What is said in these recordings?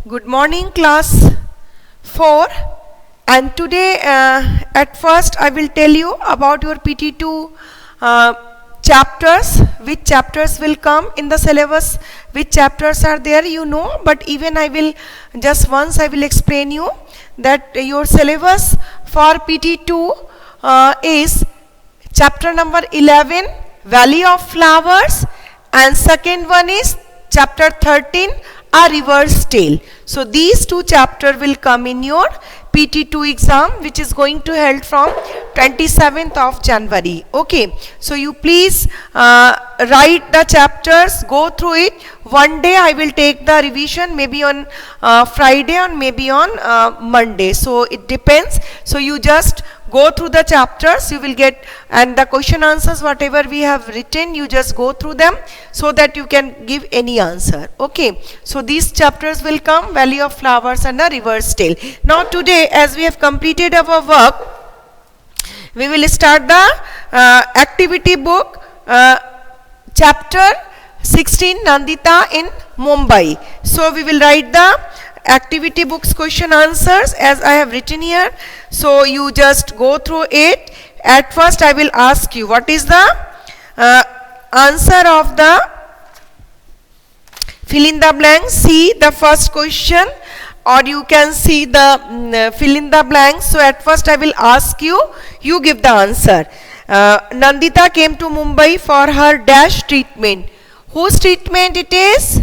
Good morning, class 4. And today at first I will tell you about your PT2 chapters. Which chapters will come in the syllabus, which chapters are there, you know, but even I will just once I will explain you that your syllabus for PT2 is chapter number 11, Valley of Flowers, and second one is chapter 13, A River's Tale. So these two chapters will come in your PT2 exam, which is going to held from 27th of January. Okay, so you please write the chapters, go through it. One day I will take the revision, maybe on Friday or maybe on Monday. So it depends. So you just go through the chapters, you will get, and the question answers whatever we have written, you just go through them so that you can give any answer. Okay, so these chapters will come, Valley of Flowers and A River's Tale. Now today, as we have completed our work, we will start the activity book, chapter 16, Nandita in Mumbai. So we will write the activity books question answers as I have written here. So you just go through it. At first I will ask you what is the answer of the fill in the blank. See the first question, or you can see the fill in the blank. So at first I will ask you, you give the answer. Nandita came to Mumbai for her dash treatment. Whose treatment it is?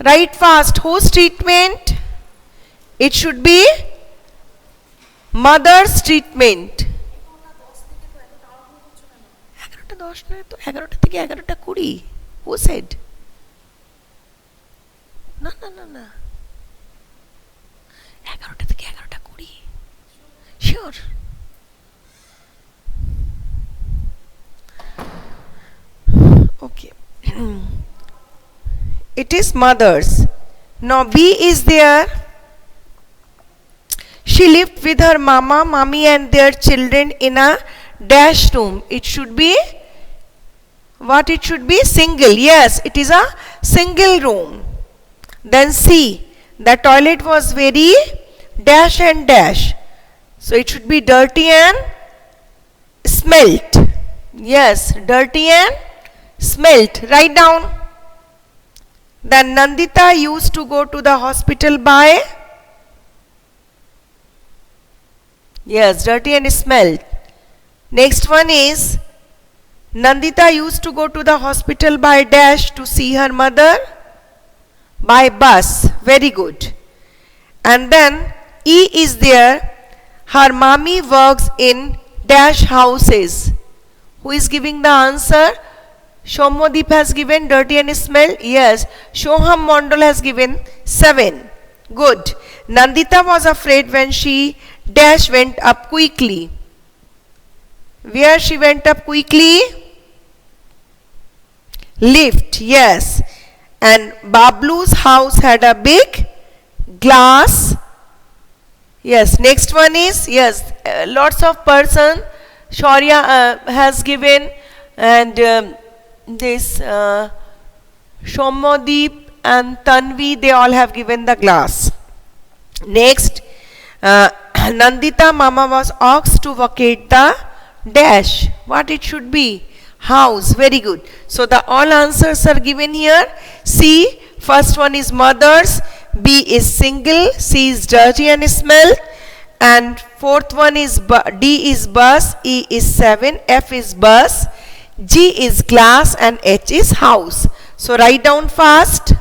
Write fast. Whose treatment? It should be mother's treatment. Who said? No. Sure. Okay. It is mother's. Now B is there. She lived with her mama, mommy and their children in a dash room. It should be what? It should be single. Yes, it is a single room. Then C, the toilet was very dash and dash. So it should be dirty and smelt. Yes, dirty and smelt. Write down. Then Nandita used to go to the hospital by, yes, dirty and smelled. Next one is Nandita used to go to the hospital by dash to see her mother by bus. Very good. And then E is there. Her mommy works in dash houses. Who is giving the answer? Shomodip has given dirty and smell. Yes. Shoham Mondal has given 7. Good. Nandita was afraid when she dash went up quickly. Where she went up quickly? Lift. Yes. And Bablu's house had a big glass. Yes. Next one is, yes, lots of person. Shaurya has given, and this Shomodip and Tanvi, they all have given the glass. Next, Nandita mama was asked to vacate the dash. What it should be? House. Very good. So the all answers are given here. C, first one is mother's. B is single. C is dirty and smell. And fourth one is D is bus. E is 7. F is bus. G is glass and H is house. So write down fast.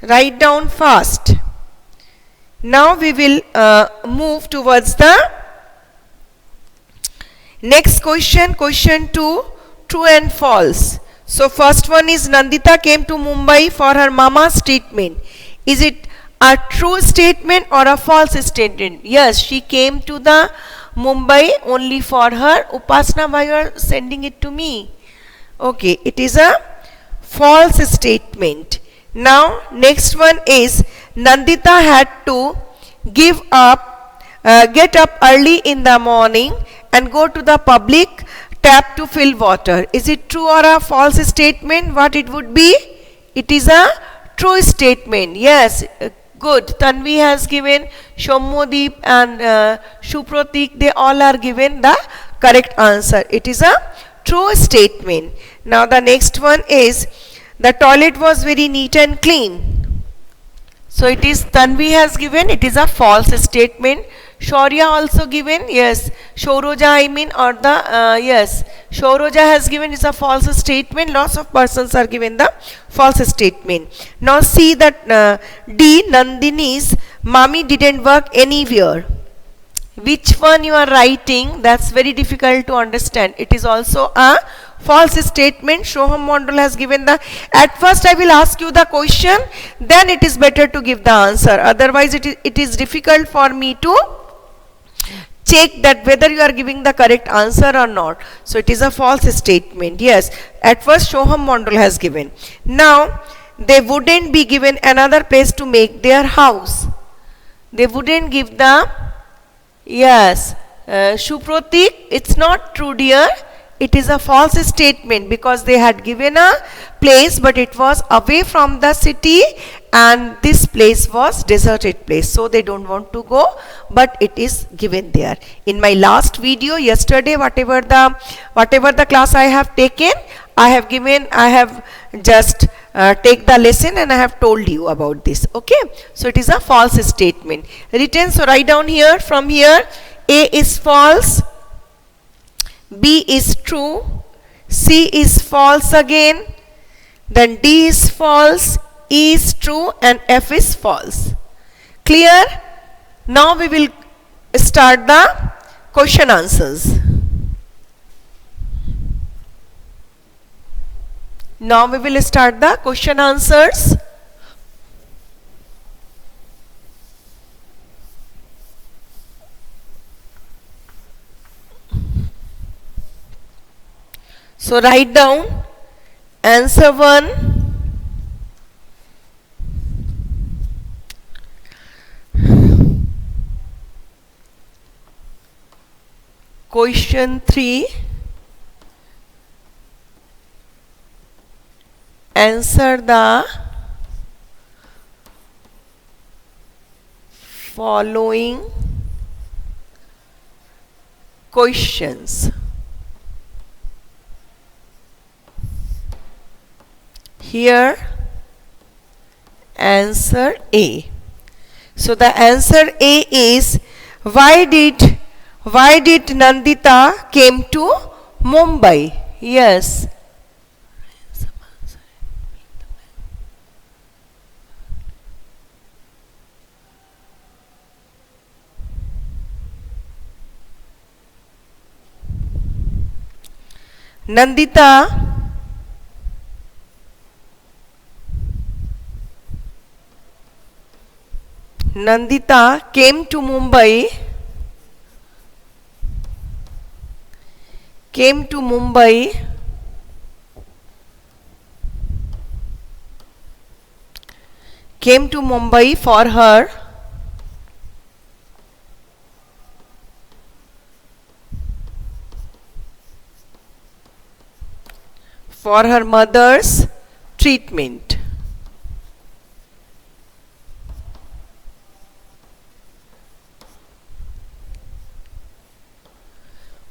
Write down fast. Now we will move towards the next question. Question 2, true and false. So first one is Nandita came to Mumbai for her mama's treatment. Is it a true statement or a false statement? Yes, she came to the Mumbai only for her. Upasna, why you are sending it to me? Okay, it is a false statement. Now next one is Nandita had to get up early in the morning and go to the public tap to fill water. Is it true or a false statement? What it would be? It is a true statement. Yes, good. Tanvi has given, Shommodeep and Shupratik, they all are given the correct answer. It is a true statement. Now the next one is, the toilet was very neat and clean. So it is, Tanvi has given, it is a false statement. Shaurya also given, yes. Shoroja I mean, or the, yes. Shoroja has given, is a false statement. Lots of persons are given the false statement. Now see that D, Nandini's mommy didn't work anywhere. Which one you are writing? That's very difficult to understand. It is also a false statement. Shoham Mondal has given the, at first I will ask you the question, then it is better to give the answer. Otherwise it is difficult for me to check that whether you are giving the correct answer or not. So it is a false statement. Yes, at first Shoham Mondal has given. Now they wouldn't be given another place to make their house. They wouldn't give the, yes, Shupratik, it's not true dear. It is a false statement because they had given a place but it was away from the city and this place was deserted place. So they don't want to go, but it is given there. In my last video yesterday, whatever the class I have taken, I have just take the lesson and I have told you about this. Okay, so it is a false statement. Written, so write down here, from here, A is false, B is true, C is false again, then D is false, E is true and F is false. Clear? Now we will start the question answers. Now we will start the question answers. So write down answer 1, question 3, answer the following questions. Here answer A. So the answer A is, why did Nandita came to Mumbai? Yes. Nandita came to Mumbai for her mother's treatment.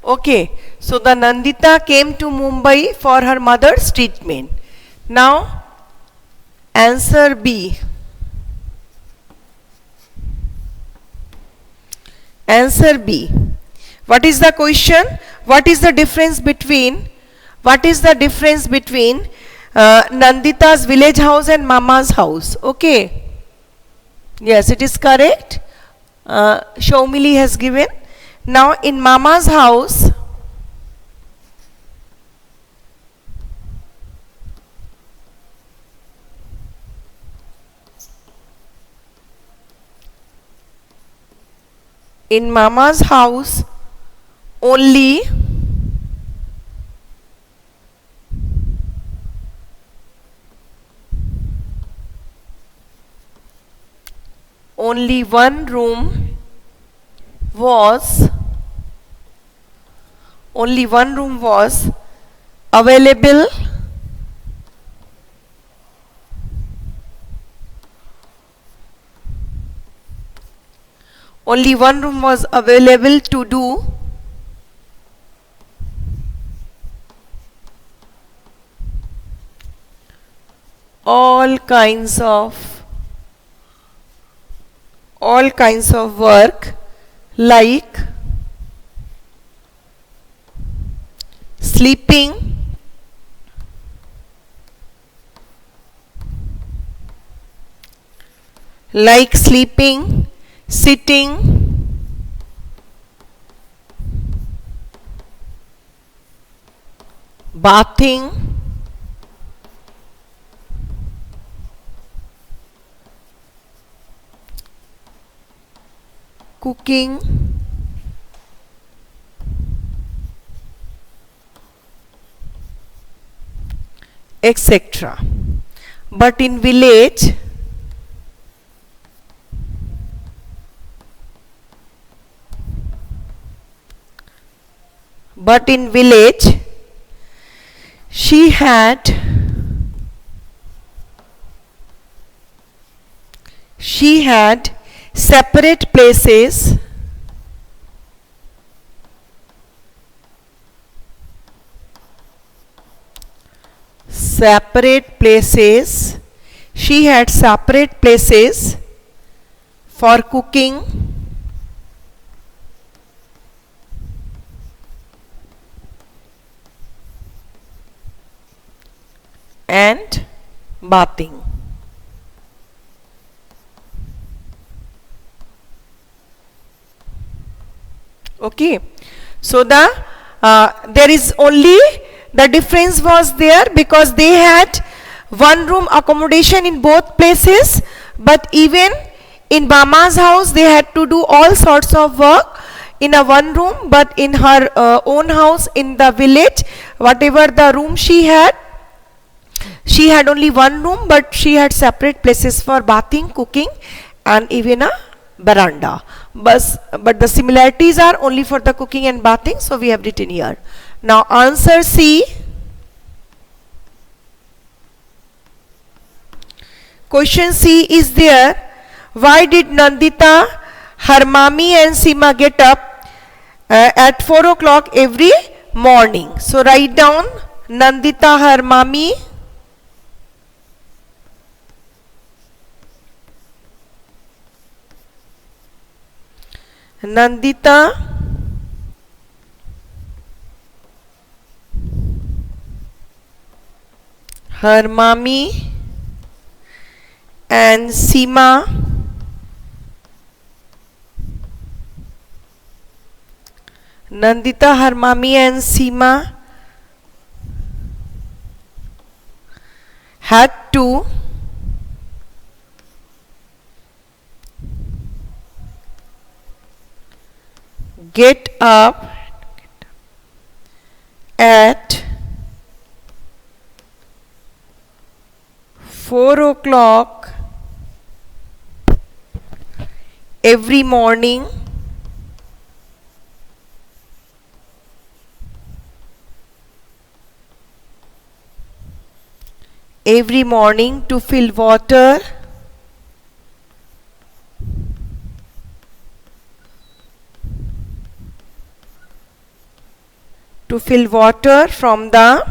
Okay, so the Nandita came to Mumbai for her mother's treatment. Now answer B. Answer B. What is the question? What is the difference between Nandita's village house and Mama's house? Okay. Yes, it is correct. Shaumili has given. Now in Mama's house, only one room was only one room was available to do all kinds of work like sleeping, sitting, bathing, cooking, etc. But in village, she had separate places for cooking and bathing. Okay, so there is only the difference was there because they had one room accommodation in both places, but even in Mama's house they had to do all sorts of work in a one room, but in her own house in the village, whatever the room she had only one room, but she had separate places for bathing, cooking and even a veranda. But the similarities are only for the cooking and bathing, so we have written here. Now answer C. Question C is there. Why did Nandita, her mommy and Seema get up at 4 o'clock every morning? So write down Nandita, her mommy, her mommy and Seema had to get up at 4 o'clock every morning to fill water from the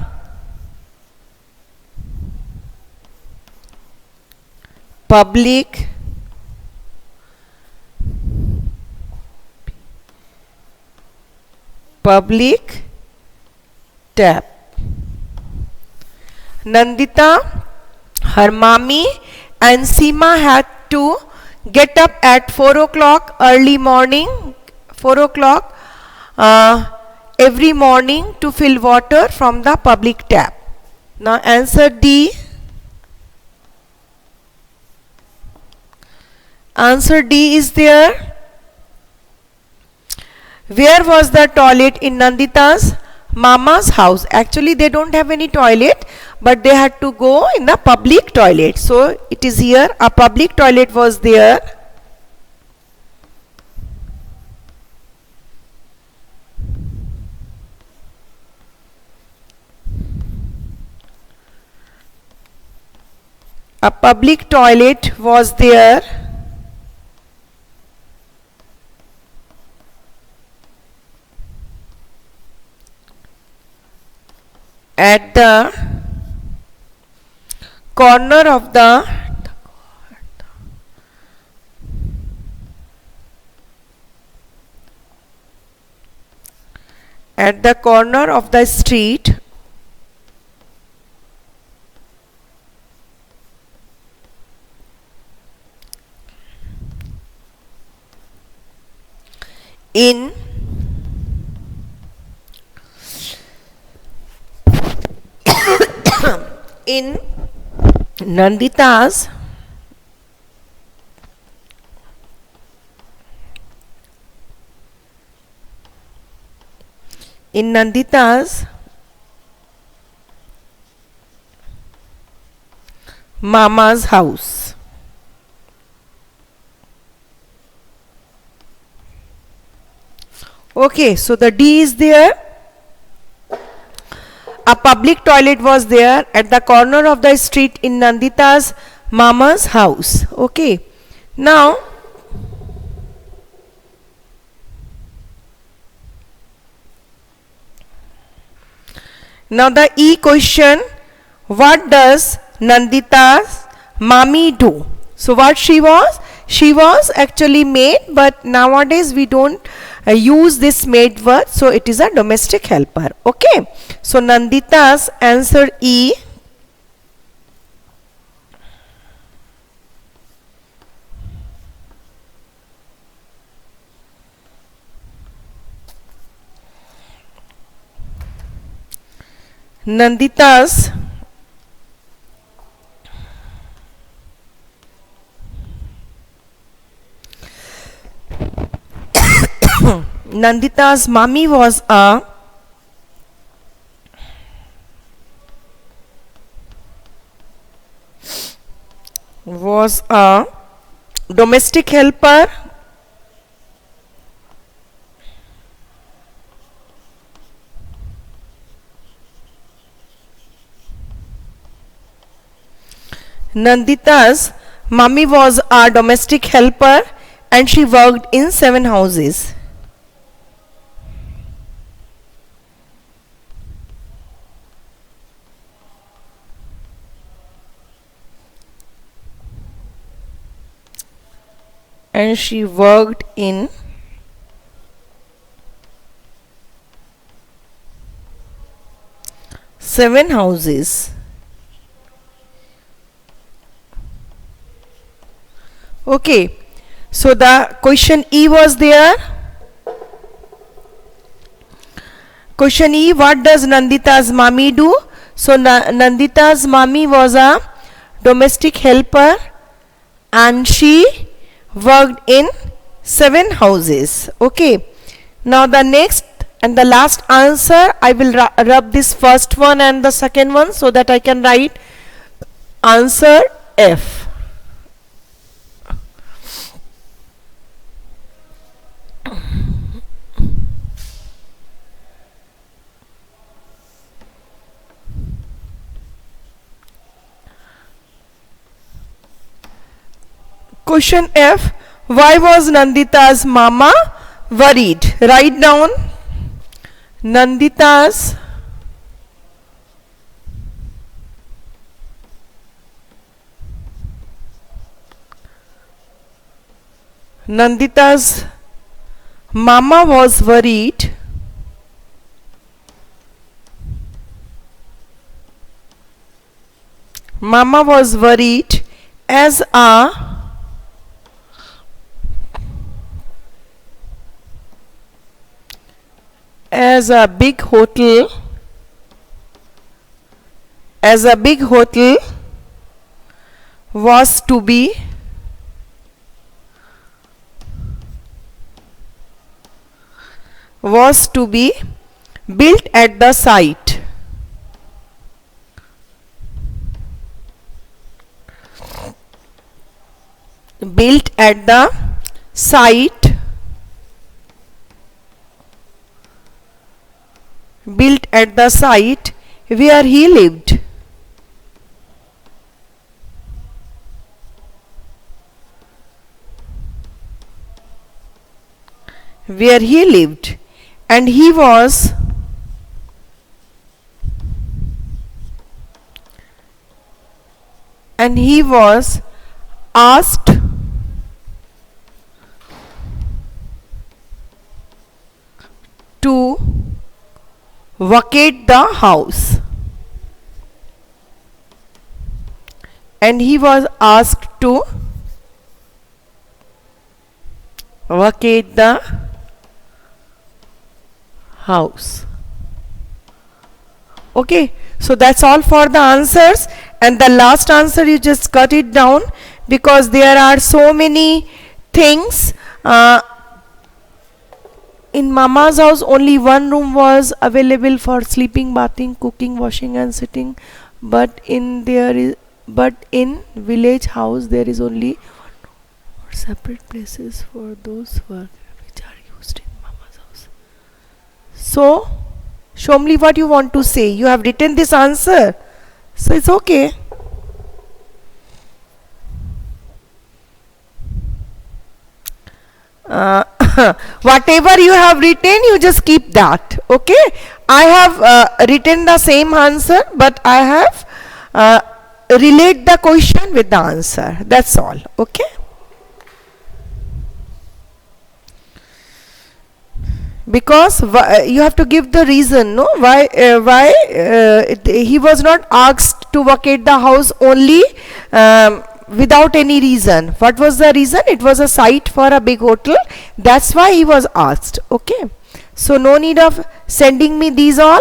public tap. Nandita, her mommy and Seema had to get up at 4 o'clock early morning, 4 o'clock every morning to fill water from the public tap. Now answer D. Answer D is there. Where was the toilet in Nandita's mama's house? Actually they don't have any toilet, but they had to go in the public toilet. So it is here, a public toilet was there. A public toilet was there at the corner of the street in in Nandita's mama's house. Okay, so the D is there. A public toilet was there at the corner of the street in Nandita's mama's house. Okay, now the E question, what does Nandita's mommy do? So what she was actually maid, but nowadays we don't use this maid word, so it is a domestic helper. Okay, so Nandita's answer E. Nandita's mommy was a domestic helper Nandita's mommy was a domestic helper and she worked in 7 houses. And she worked in 7 houses. Okay, so the question E was there. Question E, what does Nandita's mommy do? So Nandita's mommy was a domestic helper and she worked in 7 houses. Okay, now the next and the last answer, I will rub this first one and the second one so that I can write answer F. Question F, why was Nandita's mama worried? Write down Nandita's mama was worried as a big hotel was to be built at the site. Built at the site where he lived. where he lived, and he was asked to vacate the house. And he was asked to vacate the house. Okay, so that's all for the answers, and the last answer you just cut it down because there are so many things. In Mama's house only one room was available for sleeping, bathing, cooking, washing and sitting, but in village house there is only separate places for those work which are used in Mama's house. So Shomli, what you want to say? You have written this answer, so it's okay. Whatever you have written, you just keep that. Okay, I have written the same answer, but I have relate the question with the answer. That's all. Okay. Because you have to give the reason, no? Why he was not asked to vacate the house only without any reason. What was the reason? It was a site for a big hotel. That's why he was asked. Okay. So no need of sending me these all.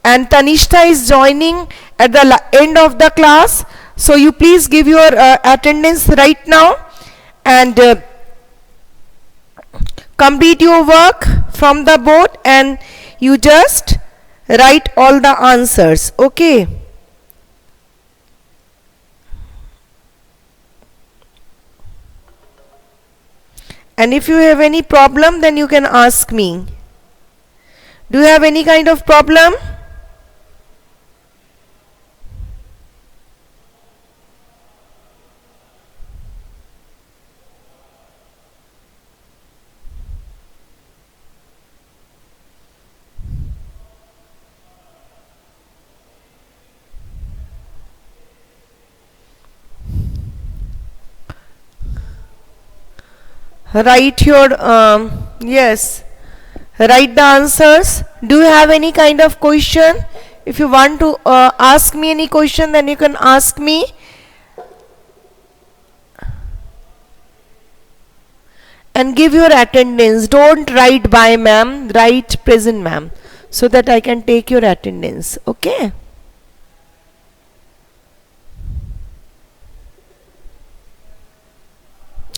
And Tanishta is joining at the end of the class. So you please give your attendance right now and complete your work from the board, and you just write all the answers. Okay. And if you have any problem, then you can ask me. Do you have any kind of problem? Write your yes, write the answers. Do you have any kind of question? If you want to ask me any question, then you can ask me. And give your attendance. Don't write bye ma'am, write present ma'am, so that I can take your attendance. Okay.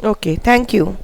Okay, thank you.